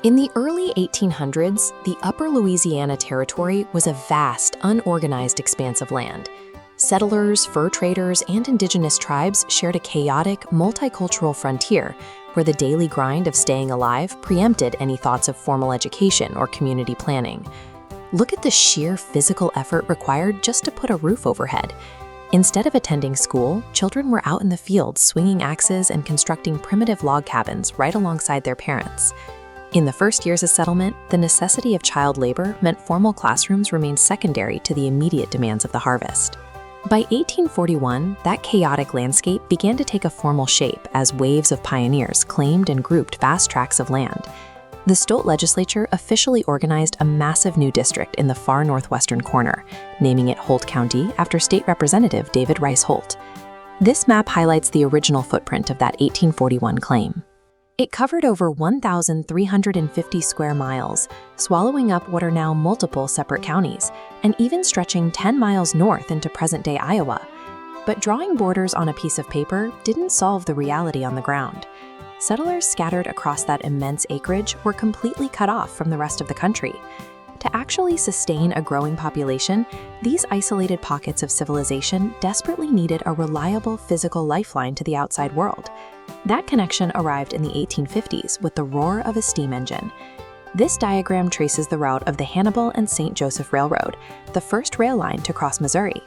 In the early 1800s, the Upper Louisiana Territory was a vast, unorganized expanse of land. Settlers, fur traders, and indigenous tribes shared a chaotic, multicultural frontier where the daily grind of staying alive preempted any thoughts of formal education or community planning. Look at the sheer physical effort required just to put a roof overhead. Instead of attending school, children were out in the fields swinging axes and constructing primitive log cabins right alongside their parents. In the first years of settlement, the necessity of child labor meant formal classrooms remained secondary to the immediate demands of the harvest. By 1841, that chaotic landscape began to take a formal shape as waves of pioneers claimed and grouped vast tracts of land. The Stolt legislature officially organized a massive new district in the far northwestern corner, naming it Holt County after State Representative David Rice Holt. This map highlights the original footprint of that 1841 claim. It covered over 1,350 square miles, swallowing up what are now multiple separate counties, and even stretching 10 miles north into present-day Iowa. But drawing borders on a piece of paper didn't solve the reality on the ground. Settlers scattered across that immense acreage were completely cut off from the rest of the country. To actually sustain a growing population, these isolated pockets of civilization desperately needed a reliable physical lifeline to the outside world. That connection arrived in the 1850s with the roar of a steam engine. This diagram traces the route of the Hannibal and St. Joseph Railroad, the first rail line to cross Missouri.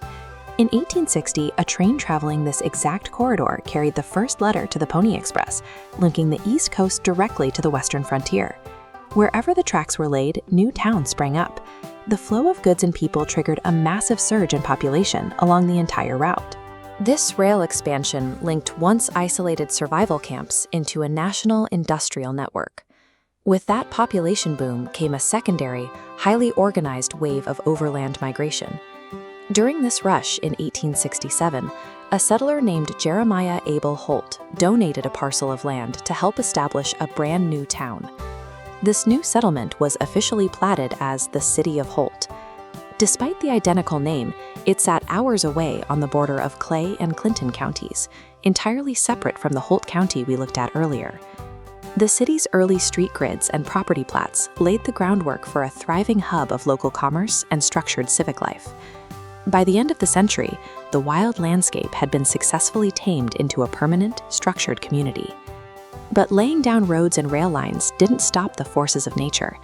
In 1860, a train traveling this exact corridor carried the first letter to the Pony Express, linking the East Coast directly to the western frontier. Wherever the tracks were laid, new towns sprang up. The flow of goods and people triggered a massive surge in population along the entire route. This rail expansion linked once isolated survival camps into a national industrial network. With that population boom came a secondary, highly organized wave of overland migration. During this rush in 1867, a settler named Jeremiah Abel Holt donated a parcel of land to help establish a brand new town. This new settlement was officially platted as the City of Holt. Despite the identical name, it sat hours away on the border of Clay and Clinton counties, entirely separate from the Holt County we looked at earlier. The city's early street grids and property plats laid the groundwork for a thriving hub of local commerce and structured civic life. By the end of the century, the wild landscape had been successfully tamed into a permanent, structured community. But laying down roads and rail lines didn't stop the forces of nature.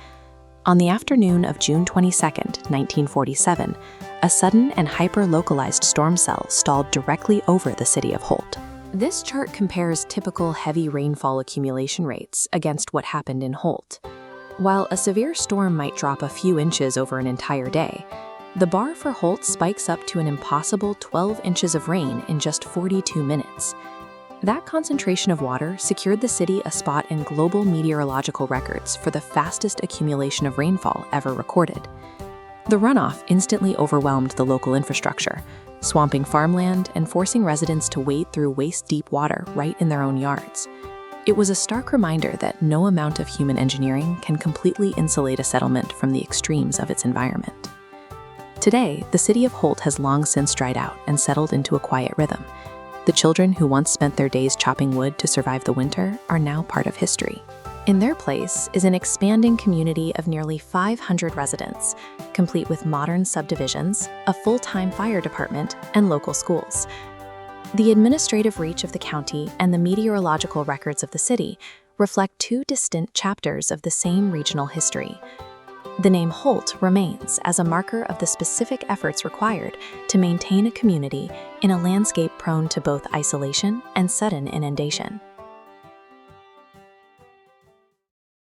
On the afternoon of June 22, 1947, a sudden and hyper-localized storm cell stalled directly over the city of Holt. This chart compares typical heavy rainfall accumulation rates against what happened in Holt. While a severe storm might drop a few inches over an entire day, the bar for Holt spikes up to an impossible 12 inches of rain in just 42 minutes. That concentration of water secured the city a spot in global meteorological records for the fastest accumulation of rainfall ever recorded. The runoff instantly overwhelmed the local infrastructure, swamping farmland and forcing residents to wade through waist-deep water right in their own yards. It was a stark reminder that no amount of human engineering can completely insulate a settlement from the extremes of its environment. Today, the city of Holt has long since dried out and settled into a quiet rhythm. The children who once spent their days chopping wood to survive the winter are now part of history. In their place is an expanding community of nearly 500 residents, complete with modern subdivisions, a full-time fire department, and local schools. The administrative reach of the county and the meteorological records of the city reflect two distinct chapters of the same regional history. The name Holt remains as a marker of the specific efforts required to maintain a community in a landscape prone to both isolation and sudden inundation.